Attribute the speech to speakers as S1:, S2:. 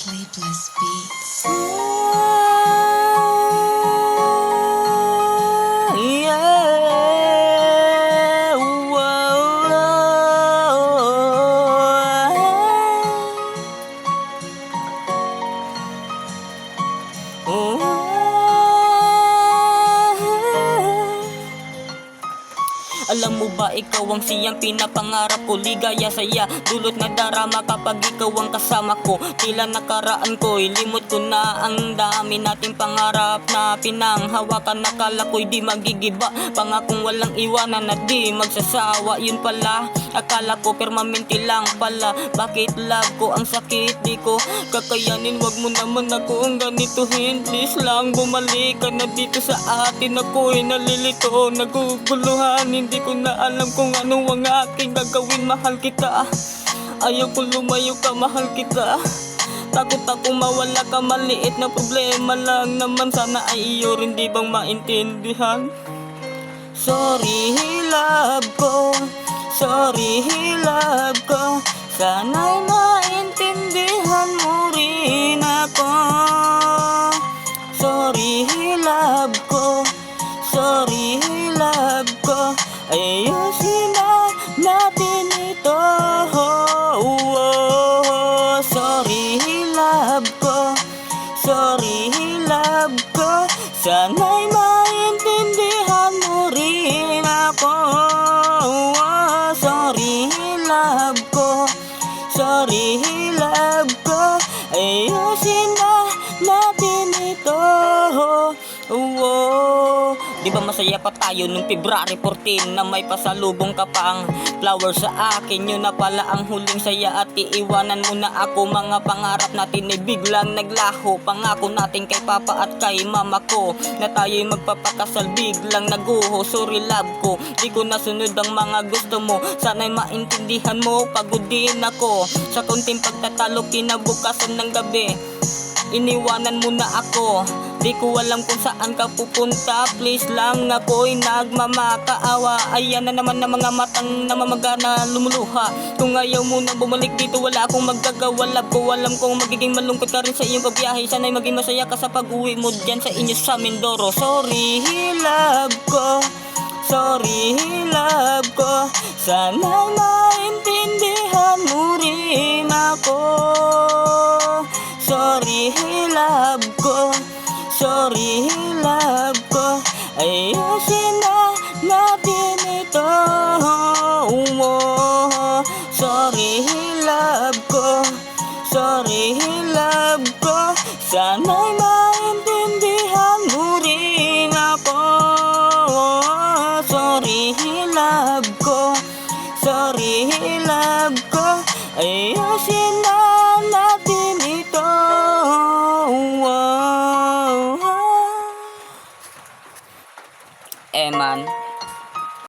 S1: Sleepless Beats.
S2: Yeah, Alam mo ba ikaw ang siyang pinapangarap ko, ligaya saya, dulot na darama kapag ikaw ang kasama ko. Tila nakaraan ko'y limot ko na ang dami nating pangarap na pinanghawakan. Nakala ko'y di magigiba, pangakong walang iwanan na di magsasawa. Yun pala, akala ko permanente lang pala. Bakit love ko ang sakit, di ko kakayanin. Wag mo naman ako ang ganituhin, please lang bumalik ka na dito sa atin. Ako'y nalilito, naguguluhan, hindi ko na alam kung ano ang aking gagawin. Mahal kita, ayaw ko lumayo ka, mahal kita. Takot ako mawala ka, maliit na problema lang naman. Sana ay iyo rin, di bang maintindihan? Sorry love ko, sorry love ko, sana'y maintindihan mo rin ako. Sorry love ko, sorry love ko, ayusin na natin ito. Sorry love ko, sorry love ko, sana'y maintindihan mo rin ako. Sorry love ko, sorry love ko, ayusin na natin ito. Di ba masaya pa tayo nung February 14 na may pasalubong ka pa ang flower sa akin? Yun na pala ang huling saya at iiwanan mo na ako. Mga pangarap natin ay biglang naglaho. Pangako natin kay papa at kay mama ko na tayo'y magpapakasal, biglang naguho. Sorry love ko, di ko nasunod ang mga gusto mo. Sana'y maintindihan mo, pagod din ako sa konting pagtatalo. Kinabukasan ng gabi, iniwanan mo na ako. Di ko alam kung saan ka pupunta, please lang ako'y nagmamakaawa. Ayan na naman ang mga matang namamaga na lumuluha. Kung ayaw mo nang bumalik dito, wala akong magagawa. Love ko, alam kong magiging malungkot ka rin sa iyong pagbiyahe. Sana'y maging masaya ka sa pag-uwi mo dyan sa inyo sa Mindoro. Sorry love ko, sorry love ko, sana'y maintindihan mo rin ako. Sorry love ko, sorry love ko, ayusin na natin ito. Sorry love ko, sorry love ko, sana'y maintindihan mo rin ako. Sorry love ko, sorry love ko, ayusin